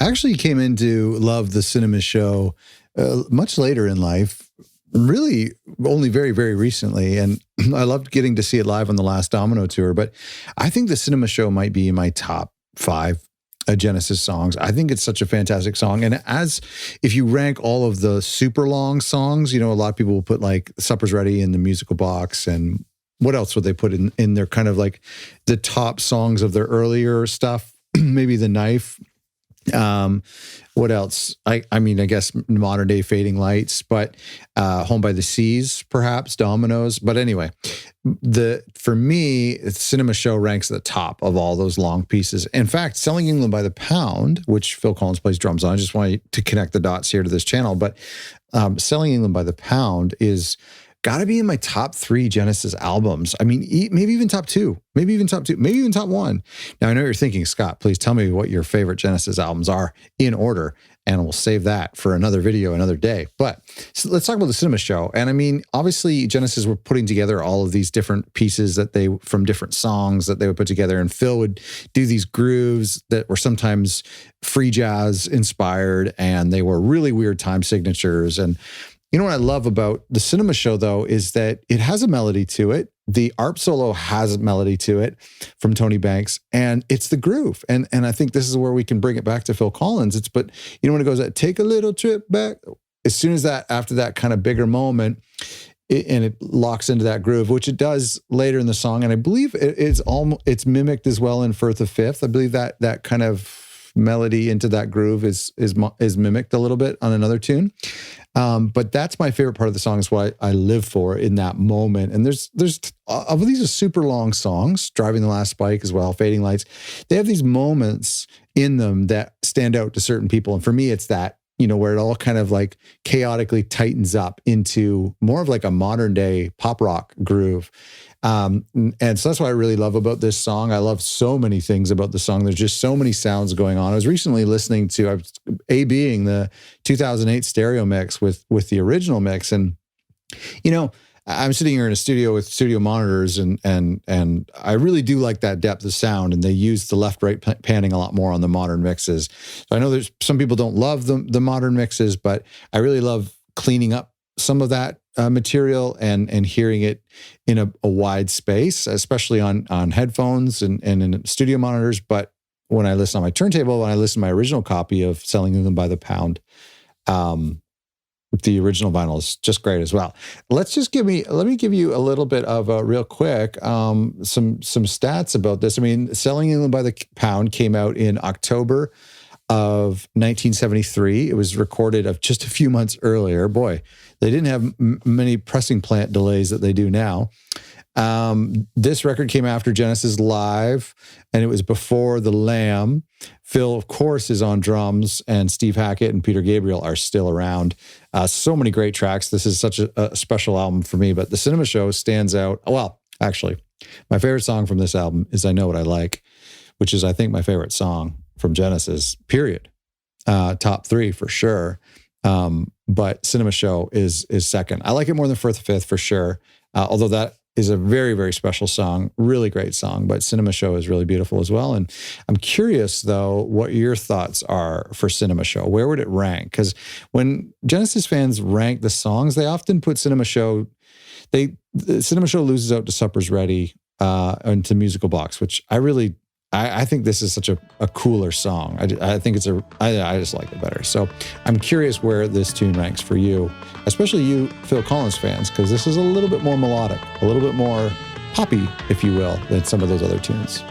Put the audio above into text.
actually came into love the Cinema Show much later in life, really only very, very recently. And I loved getting to see it live on the last Domino tour. But I think the Cinema Show might be in my top 5 Genesis songs. I think it's such a fantastic song. And if you rank all of the super long songs, you know, a lot of people will put like Supper's Ready in the musical box, and what else would they put in their kind of like the top songs of their earlier stuff? Maybe The Knife. What else? I mean, I guess modern day Fading Lights, but Home by the Seas, perhaps, Dominoes. But anyway, for me, Cinema Show ranks at the top of all those long pieces. In fact, Selling England by the Pound, which Phil Collins plays drums on, I just want to connect the dots here to this channel, but Selling England by the Pound is got to be in my top 3 Genesis albums. I mean, maybe even top 2, maybe even top 1. Now, I know you're thinking, Scott, please tell me what your favorite Genesis albums are in order, and we'll save that for another video, another day. But so let's talk about the Cinema Show. And I mean, obviously, Genesis were putting together all of these different pieces from different songs that they would put together, and Phil would do these grooves that were sometimes free jazz inspired, and they were really weird time signatures. And you know what I love about the Cinema Show, though, is that it has a melody to it. The ARP solo has a melody to it from Tony Banks, and it's the groove. And I think this is where we can bring it back to Phil Collins. But you know, when it goes, take a little trip back, as soon as after that kind of bigger moment, it locks into that groove, which it does later in the song. And I believe it's mimicked as well in Firth of Fifth. I believe that kind of melody into that groove is mimicked a little bit on another tune. But that's my favorite part of the song, is what I live for in that moment. And there's these are super long songs, Driving the Last Spike as well, Fading Lights. They have these moments in them that stand out to certain people. And for me, it's that, you know, where it all kind of like chaotically tightens up into more of like a modern day pop rock groove. And so that's what I really love about this song. I love so many things about the song. There's just so many sounds going on. I was recently listening to, I was A-Bing the 2008 stereo mix with the original mix. And, you know, I'm sitting here in a studio with studio monitors, and I really do like that depth of sound, and they use the left-right panning a lot more on the modern mixes. So I know there's some people don't love the modern mixes, but I really love cleaning up some of that material and hearing it in a wide space, especially on headphones and in studio monitors. But when I listen on my turntable, when I listen to my original copy of Selling England by the Pound, the original vinyl is just great as well. Let me give you a little bit of real quick, some stats about this. I mean, Selling England by the Pound came out in October of 1973. It was recorded of just a few months earlier. Boy, they didn't have many pressing plant delays that they do now. This record came after Genesis Live, and it was before The Lamb. Phil, of course, is on drums, and Steve Hackett and Peter Gabriel are still around. So many great tracks. This is such a special album for me, but the Cinema Show stands out. Well, actually, my favorite song from this album is I Know What I Like, which is, I think, my favorite song from Genesis, period. Top 3 for sure. But Cinema Show is second. I like it more than Firth of Fifth for sure. Although that is a very, very special song, really great song, but Cinema Show is really beautiful as well. And I'm curious, though, what your thoughts are for Cinema Show. Where would it rank? Because when Genesis fans rank the songs, they often put Cinema Show, the Cinema Show loses out to Supper's Ready and to Musical Box, which I think this is such a cooler song. I think I just like it better. So I'm curious where this tune ranks for you, especially you Phil Collins fans, because this is a little bit more melodic, a little bit more poppy, if you will, than some of those other tunes.